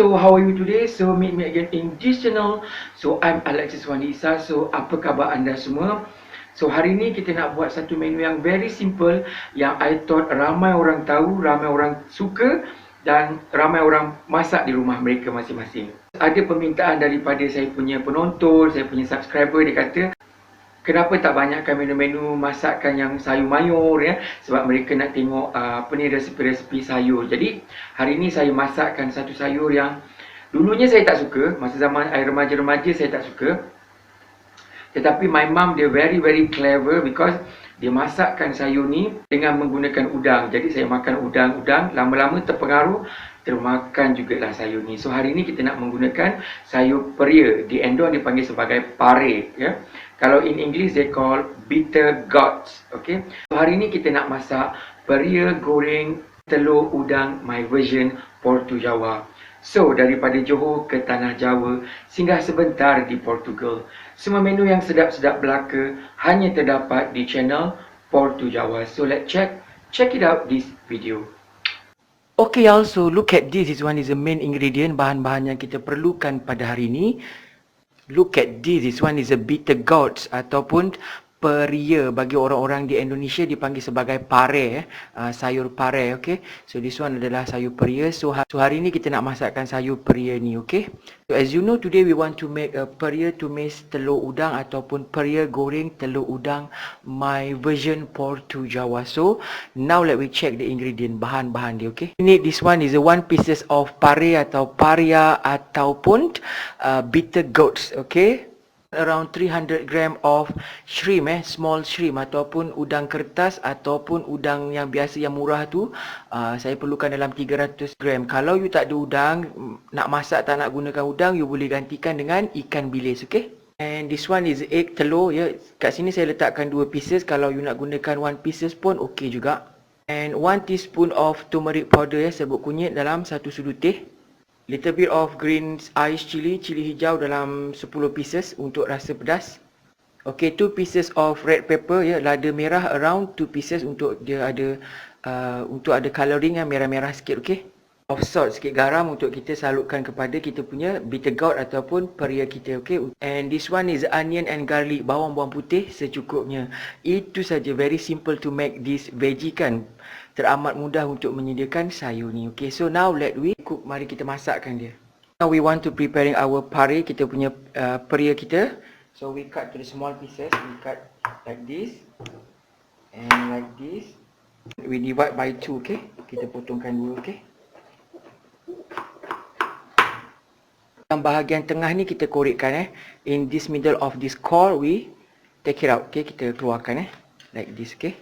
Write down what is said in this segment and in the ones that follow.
so how are you today? So meet me again in this channel. So I'm Alexis Wanisa. So apa khabar anda semua? So hari ni kita nak buat satu menu yang very simple, yang I thought ramai orang tahu, ramai orang suka dan ramai orang masak di rumah mereka masing-masing. Ada permintaan daripada saya punya penonton, saya punya subscriber, dia kata kenapa tak banyakkan menu-menu masakan yang sayur mayur ya, sebab mereka nak tengok resepi-resepi sayur. Jadi hari ni saya masakkan satu sayur yang dulunya saya tak suka, masa zaman saya remaja-remaja saya tak suka. Tetapi my mom dia very clever because dia masakkan sayur ni dengan menggunakan udang. Jadi saya makan udang, lama-lama terpengaruh, termakan jugalah sayur ni. So hari ni kita nak menggunakan sayur peria. Di Endor dipanggil sebagai pare ya. Kalau in English they call bitter gourds. Okay. So hari ni kita nak masak peria goreng telur udang my version Portu Jawa. So daripada Johor ke Tanah Jawa, singgah sebentar di Portugal. Semua menu yang sedap-sedap belaka hanya terdapat di channel Portu Jawa. So let's check it out this video. Okay y'all, so look at this. This one is the main ingredient, bahan-bahan yang kita perlukan pada hari ini. Look at this. This one is a bitter gourds ataupun peria. Bagi orang-orang di Indonesia dipanggil sebagai pare, sayur pare. Okay, so this one adalah sayur peria. So hari ni kita nak masakkan sayur peria ni. Okay, so as you know, today we want to make a peria tumis telur udang ataupun peria goreng telur udang my version Portu Jawa. So now let we check the ingredient, bahan-bahan dia. Okay, we need this one is a 1 pieces of pare atau paria ataupun bitter gourds. Okay, around 300 gram of shrimp, small shrimp ataupun udang kertas ataupun udang yang biasa yang murah tu, saya perlukan dalam 300 gram. Kalau you tak ada udang, nak masak tak nak gunakan udang, you boleh gantikan dengan ikan bilis. Okay, and this one is egg, telur ya. Kat sini saya letakkan 2 pieces. Kalau you nak gunakan 1 pieces pun okey juga. And 1 teaspoon of turmeric powder ya, serbuk kunyit dalam 1 sudu teh. Little bit of green ice chili hijau dalam 10 pieces untuk rasa pedas. Okay, 2 pieces of red pepper ya, lada merah around 2 pieces untuk dia ada untuk ada colouring yang merah-merah sikit. Okay, of salt, sikit garam untuk kita salurkan kepada kita punya bitter gourd ataupun peria kita. Okay, and this one is onion and garlic, bawang putih secukupnya. Itu saja, very simple to make this veggie kan. Teramat mudah untuk menyediakan sayur ni. Okay, so now let we cook. Mari kita masakkan dia. Now we want to preparing our pare, kita punya peria kita. So we cut to the small pieces. We cut like this and like this. We divide by 2. Okay, kita potongkan dulu. Okay, yang bahagian tengah ni kita korekkan in this middle of this core we take it out. Okay, kita keluarkan like this. Okay,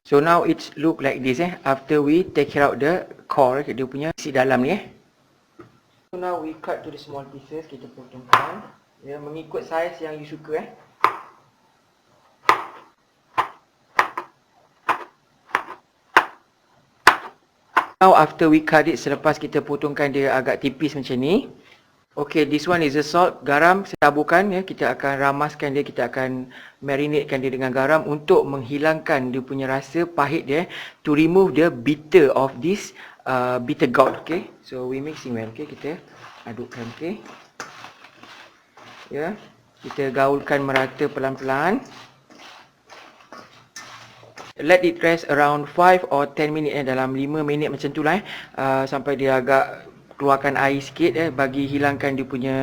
so now it's look like this after we take out the core, dia punya isi dalam ni So now we cut to the small pieces, kita potongkan ya, mengikut saiz yang you suka Now after we cut it, selepas kita potongkan dia agak tipis macam ni. Okay, this one is the salt, garam saya taburkan ya, kita akan ramaskan dia, kita akan marinatekan dia dengan garam untuk menghilangkan dia punya rasa pahit dia, to remove the bitter of this bitter gourd. Okay, so we mixing well. Okay, kita adukkan. Okay ya, kita gaulkan merata pelan-pelan. Let it rest around 5 or 10 minit dalam 5 minit macam tu lah sampai dia agak keluarkan air sikit bagi hilangkan dia punya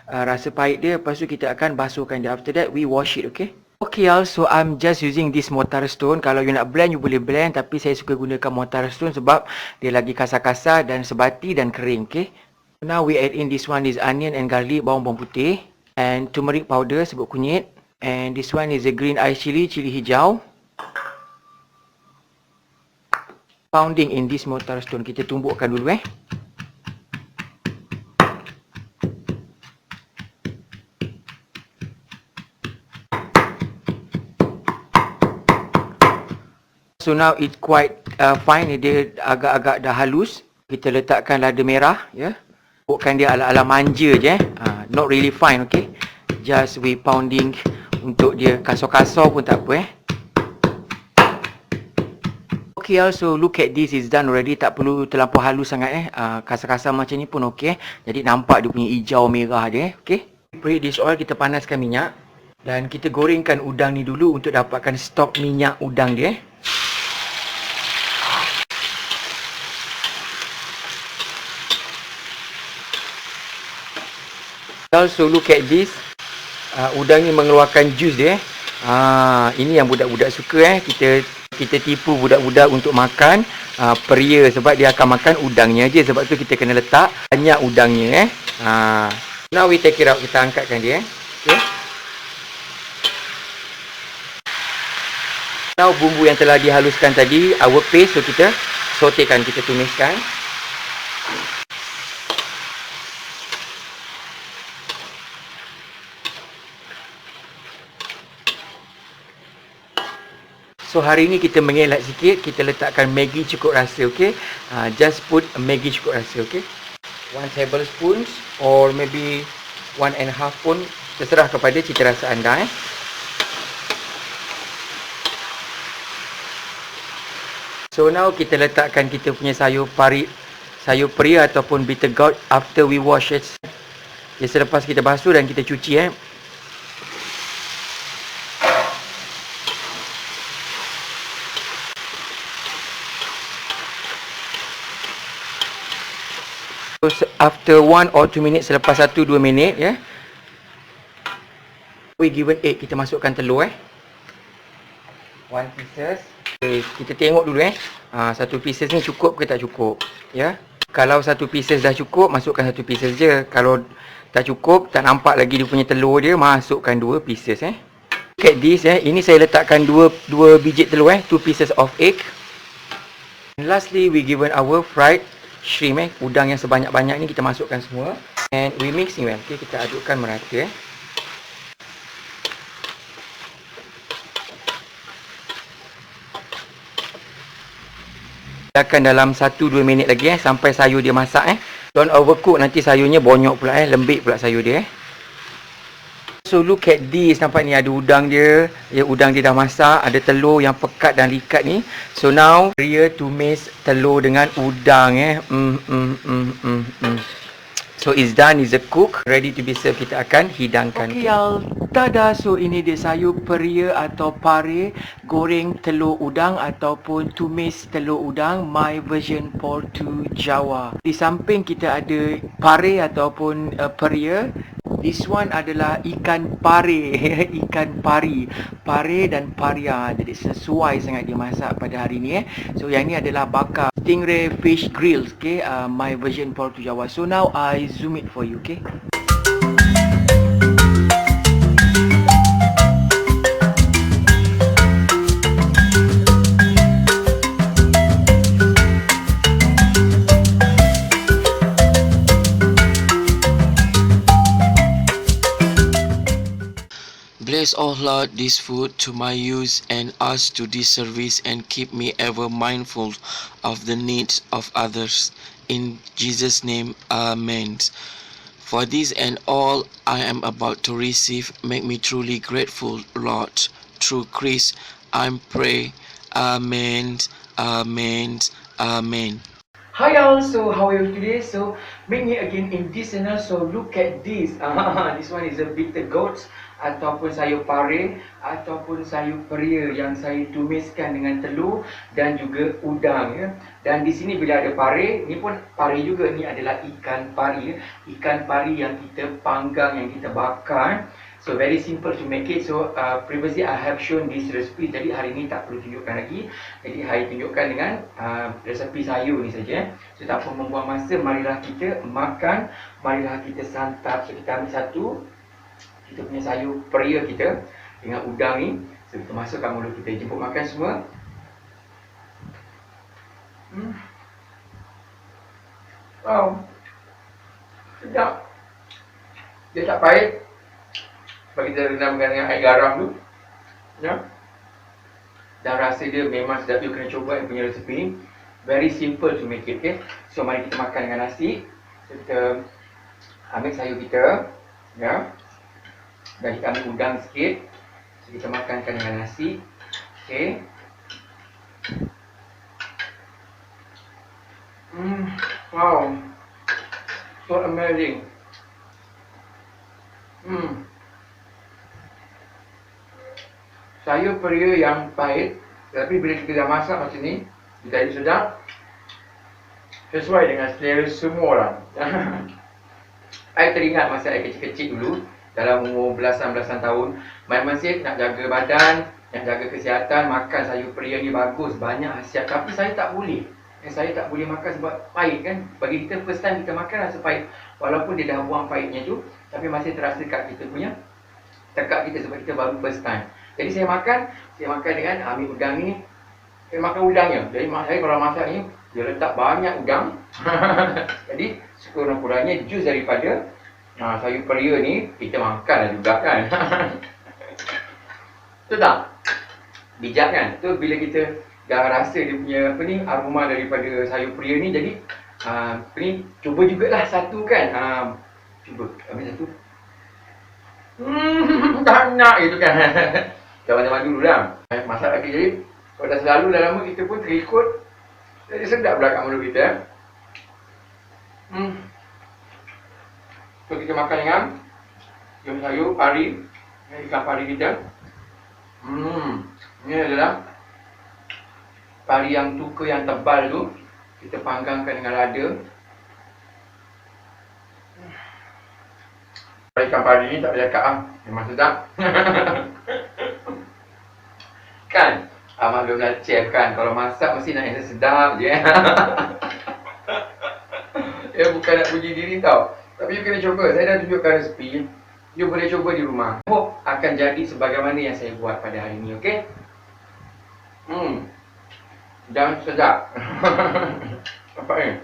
rasa pahit dia. Lepas tu kita akan basuhkan dia. After that we wash it. Okay, okay y'all, so I'm just using this mortar stone. Kalau you nak blend, you boleh blend, tapi saya suka gunakan mortar stone sebab dia lagi kasar-kasar dan sebati dan kering. Okay, now we add in this one is onion and garlic, bawang putih, and turmeric powder, serbuk kunyit, and this one is the green ice chili hijau. Pounding in this mortar stone, kita tumbukkan dulu So now it's quite fine, dia agak-agak dah halus. Kita letakkan lada merah ya. Bukan dia ala-ala manja je not really fine. Okay, just we pounding untuk dia kasar-kasar pun tak apa Okay, also look at this, is done already. Tak perlu terlampau halus sangat kasar-kasar macam ni pun okey. Jadi nampak dia punya hijau merah dia okey. Preheat this oil, kita panaskan minyak dan kita gorengkan udang ni dulu untuk dapatkan stok minyak udang dia. Also look at this. Udang ni mengeluarkan jus dia. Ini yang budak-budak suka kita tipu budak-budak untuk makan peria sebab dia akan makan udangnya je. Sebab tu kita kena letak banyak udangnya Now we take it out, kita angkatkan dia. Okay. Now bumbu yang telah dihaluskan tadi, our paste, so kita sautekan, kita tumiskan. So hari ni kita mengelak sikit, kita letakkan Maggi cukup rasa, okay? Just put Maggi cukup rasa, okay? 1 tablespoon or maybe 1.5 pun, terserah kepada cita rasa anda. So now kita letakkan kita punya sayur peri ataupun bitter gourd after we wash it. Selepas kita basuh dan kita cuci So after 1 or 2 minutes, selepas 1-2 minit we given egg, kita masukkan telur 1 pieces. Okay, kita tengok dulu satu pieces ni cukup ke tak cukup Kalau satu pieces dah cukup, masukkan satu pieces je. Kalau tak cukup, tak nampak lagi dia punya telur dia, masukkan 2 pieces Look at this ini saya letakkan 2 biji telur 2 pieces of egg. And lastly, we given our fried shrimp udang yang sebanyak-banyak ni kita masukkan semua and we mixing well. Okay, kita adukkan merata Biarkan dalam 1-2 minit lagi sampai sayur dia masak Don't overcook, nanti sayurnya bonyok pula lembik pula sayur dia So look at this, nampak ni ada udang dia. Udang dia dah masak, ada telur yang pekat dan likat ni. So now Ria tumis telur dengan udang So it's done, it's a cook, ready to be served. Kita akan hidangkan. Okay y'all, tada. So ini dia sayur peria atau pare, goreng telur udang ataupun tumis telur udang, my version Portu Jawa. Di samping kita ada pare ataupun peria. This one adalah ikan pare, ikan pari, pare dan paria. Jadi sesuai sangat dia masak pada hari ni So yang ni adalah bakar stingray fish grills, okay? My version Portu Jawa. So now I zoom it for you, okay? Bless, O Lord, this food to my use and us to this service, and keep me ever mindful of the needs of others. In Jesus' name, Amen. For this and all I am about to receive, make me truly grateful, Lord. Through Christ, I pray. Amen. Amen. Amen. Hi y'all, so how are you today? So meet me again in this channel. So look at this. This one is a bitter gourd ataupun sayur pare ataupun sayur peria yang saya tumiskan dengan telur dan juga udang Dan di sini bila ada pare, ni pun pare juga, ni adalah ikan pari. Ikan pari yang kita panggang, yang kita bakar. So very simple to make it. So previously I have shown this recipe. Jadi hari ni tak perlu tunjukkan lagi. Jadi hari tunjukkan dengan resepi sayur ni saja. So tak perlu membuang masa, marilah kita makan, marilah kita santap. So kita ambil satu, kita punya sayur peria kita dengan udang ni. So kita masukkan mulut kita, jemput makan semua. Wow, sedap. Dia tak pahit. Sebab kita rendamkan dengan air garam tu dan rasa dia memang sedap. You kena cuba yang punya resepi ni. Very simple to make it, okay? So mari kita makan dengan nasi. So kita ambil sayur kita dan kita ambil udang sikit. So kita makankan dengan nasi, okay? Wow. So amazing. Sayur peria yang pahit, tapi bila kita dah masak macam ni, jadi sedap, sesuai dengan selera semua orang. Saya teringat masa saya kecil-kecil dulu, dalam umur belasan-belasan tahun, masih nak jaga badan, nak jaga kesihatan, makan sayur peria ni bagus, banyak khasiat. Tapi saya tak boleh. Saya tak boleh makan sebab pahit kan. Bagi kita first time kita makan rasa pahit. Walaupun dia dah buang pahitnya tu, tapi masih terasa kat kita punya tekak kita sebab kita baru first time. Jadi saya makan dengan ambil udang ni. Saya makan udangnya. Jadi mak saya kalau masak ni, dia letak banyak udang. Jadi sekurang-kurangnya jus daripada sayur peria ni kita makanlah juga kan. Betul tak? Bijak kan? Tu bila kita dah rasa dia punya aroma daripada sayur peria ni, jadi cuba jugalah satu kan. Cuba ambil satu. Tak nak gitu kan. Jangan dulu lah. Masak lagi jadi kalau dah selalu dah lama kita pun terikut. Jadi sedap pula kat mulut kita. So kita makan dengan sayur pari, ikan pari kita. Ini adalah pari yang tuka yang tebal tu. Kita panggangkan dengan lada. Ikan pari ni tak boleh cakap memang sedap. Kan? Maklumlah chef kan, kalau masak mesti nak yang sedap je. Bukan nak puji diri tau. Tapi you kena cuba, saya dah tunjukkan resepi. You boleh cuba di rumah. Hope akan jadi sebagaimana yang saya buat pada hari ini, okey? Dan sedap. Apa ni?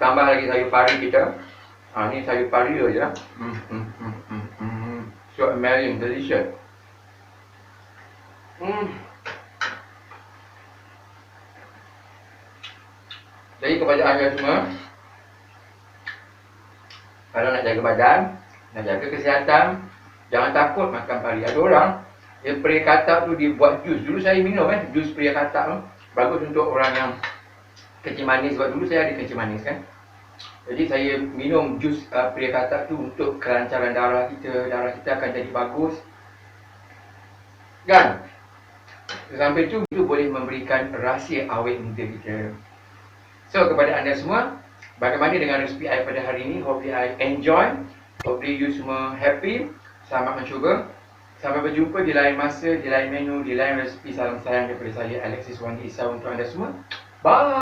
Tambah lagi sayur pari kita. Ni sayur pari je. So amazing, delicious. Jadi kepada anda semua, kalau nak jaga badan, nak jaga kesihatan, jangan takut makan pari. Ada orang, peria katak tu dia buat jus. Dulu saya minum jus peria katak tu. Bagus untuk orang yang kencing manis. Sebab dulu saya ada kencing manis kan. Jadi saya minum jus peria katak tu untuk kelancaran darah kita. Darah kita akan jadi bagus. Kan? Sampai tu boleh memberikan rahsia awet muda kita. So kepada anda semua, bagaimana dengan resepi saya pada hari ini? Hopefully I enjoy. Hopefully you semua happy. Selamat mencuba. Sampai berjumpa di lain masa, di lain menu, di lain resepi. Salam sayang daripada saya, Alexis Wandi Isa, untuk anda semua. Bye.